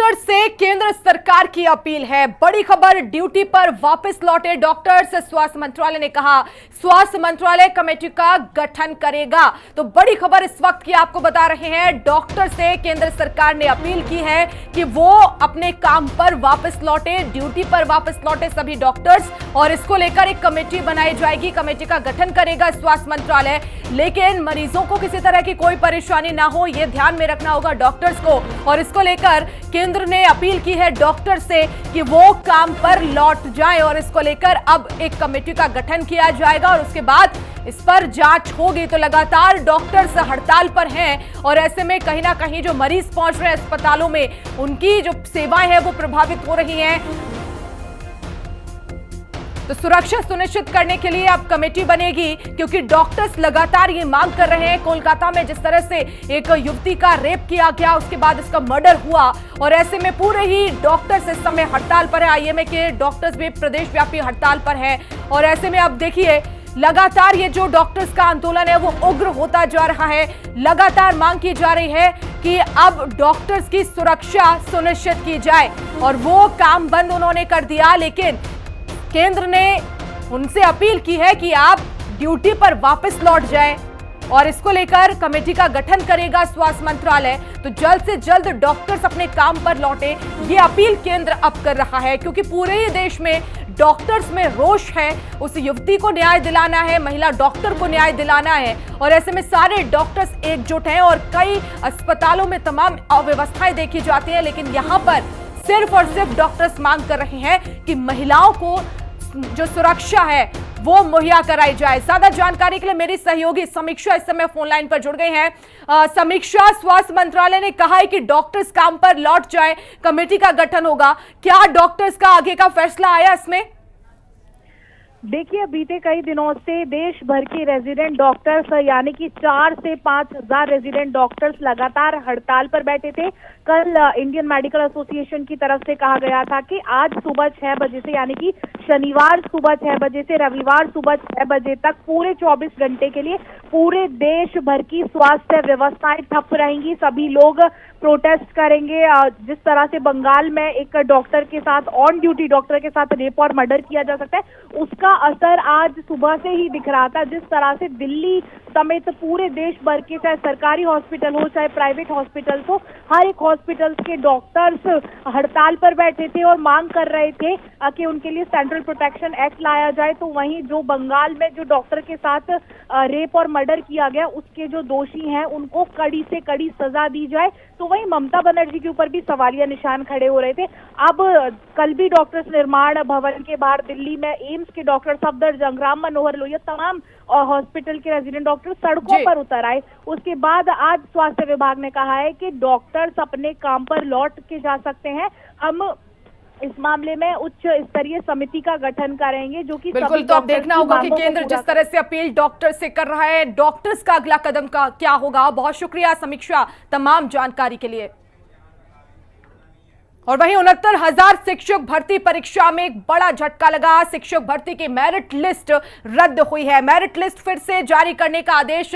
Doctor से केंद्र सरकार की अपील है। बड़ी खबर, ड्यूटी पर वापस लौटे डॉक्टर्स। स्वास्थ्य मंत्रालय ने कहा स्वास्थ्य मंत्रालय कमेटी का गठन करेगा। तो बड़ी खबर इस वक्त की आपको बता रहे हैं, डॉक्टर से केंद्र सरकार ने अपील की है कि वो अपने काम पर वापस लौटे, ड्यूटी पर वापस लौटे सभी डॉक्टर्स, और इसको लेकर एक कमेटी बनाई जाएगी। कमेटी का गठन करेगा स्वास्थ्य मंत्रालय, लेकिन मरीजों को किसी तरह की कोई परेशानी ना हो, यह ध्यान में रखना होगा डॉक्टर्स को। और इसको लेकर केंद्र ने अपील की है डॉक्टर से कि वो काम पर लौट जाएं, और इसको लेकर अब एक कमेटी का गठन किया जाएगा और उसके बाद इस पर जांच होगी। तो लगातार डॉक्टर्स हड़ताल पर हैं और ऐसे में कहीं ना कहीं जो मरीज पहुंच रहे हैं अस्पतालों में, उनकी जो सेवाएं हैं वो प्रभावित हो रही हैं। तो सुरक्षा सुनिश्चित करने के लिए अब कमेटी बनेगी, क्योंकि डॉक्टर्स लगातार ये मांग कर रहे हैं। कोलकाता में जिस तरह से एक युवती का रेप किया गया, उसके बाद इसका मर्डर हुआ, और ऐसे में पूरे ही डॉक्टर्स इस समय हड़ताल पर है। आईएमए के डॉक्टर्स भी प्रदेश व्यापी हड़ताल पर है, और ऐसे में अब देखिए लगातार ये जो डॉक्टर्स का आंदोलन है वो उग्र होता जा रहा है। लगातार मांग की जा रही है कि अब डॉक्टर्स की सुरक्षा सुनिश्चित की जाए, और वो काम बंद उन्होंने कर दिया, लेकिन केंद्र ने उनसे अपील की है कि आप ड्यूटी पर वापस लौट जाएं, और इसको लेकर कमेटी का गठन करेगा स्वास्थ्य मंत्रालय। तो जल्द से जल्द डॉक्टर्स अपने काम पर लौटे, ये अपील केंद्र अब कर रहा है, क्योंकि पूरे ही देश में डॉक्टर्स में रोष है। उस युवती को न्याय दिलाना है, महिला डॉक्टर को न्याय दिलाना है, और ऐसे में सारे डॉक्टर्स एकजुट हैं और कई अस्पतालों में तमाम अव्यवस्थाएं देखी जाती हैं, लेकिन यहां पर सिर्फ और सिर्फ डॉक्टर्स मांग कर रहे हैं कि महिलाओं को जो सुरक्षा है वो मुहैया कराई जाए। ज्यादा जानकारी के लिए मेरी सहयोगी समीक्षा इस समय फोन लाइन पर जुड़ गई हैं। समीक्षा, स्वास्थ्य मंत्रालय ने कहा है कि डॉक्टर्स काम पर लौट जाए, कमेटी का गठन होगा, क्या डॉक्टर्स का आगे का फैसला आया इसमें? देखिए, बीते कई दिनों से देश भर के रेजिडेंट डॉक्टर्स यानी कि 4 से 5 हजार रेजिडेंट डॉक्टर्स लगातार हड़ताल पर बैठे थे। कल इंडियन मेडिकल एसोसिएशन की तरफ से कहा गया था कि आज सुबह 6 बजे से, यानी कि शनिवार सुबह 6 बजे से रविवार सुबह 6 बजे तक पूरे 24 घंटे के लिए पूरे देश भर की स्वास्थ्य व्यवस्थाएं ठप रहेंगी। सभी लोग प्रोटेस्ट करेंगे। जिस तरह से बंगाल में एक डॉक्टर के साथ, ऑन ड्यूटी डॉक्टर के साथ रेप और मर्डर किया जा सकता है, उसका असर आज सुबह से ही दिख रहा था। जिस तरह से दिल्ली समेत पूरे देश भर के, चाहे सरकारी हॉस्पिटल हो चाहे प्राइवेट हॉस्पिटल हो, हर एक हॉस्पिटल के डॉक्टर्स हड़ताल पर बैठे थे और मांग कर रहे थे कि उनके लिए सेंट्रल प्रोटेक्शन एक्ट लाया जाए। तो वहीं जो बंगाल में जो डॉक्टर के साथ रेप और मर्डर किया गया, उसके जो दोषी हैं उनको कड़ी से कड़ी सजा दी जाए। तो वहीं ममता बनर्जी के ऊपर भी सवालिया निशान खड़े हो रहे थे। अब कल भी डॉक्टर्स निर्माण भवन के बाहर दिल्ली में एम्स के डॉक्टर, सफदरजंग, राम मनोहर लोहिया, तमाम हॉस्पिटल के रेजिडेंट डॉक्टर सड़कों पर उतर आए। उसके बाद आज स्वास्थ्य विभाग ने कहा है कि डॉक्टर्स अपने काम पर लौट के जा सकते हैं। हम इस मामले में उच्च स्तरीय समिति का गठन करेंगे, जो कि बिल्कुल। तो अब देखना होगा कि केंद्र जिस तरह से अपील डॉक्टर से कर रहा है, डॉक्टर्स का अगला कदम का क्या होगा। बहुत शुक्रिया समीक्षा तमाम जानकारी के लिए। और वहीं 69,000 शिक्षक भर्ती परीक्षा में एक बड़ा झटका लगा। शिक्षक भर्ती की मेरिट लिस्ट रद्द हुई है। मेरिट लिस्ट फिर से जारी करने का आदेश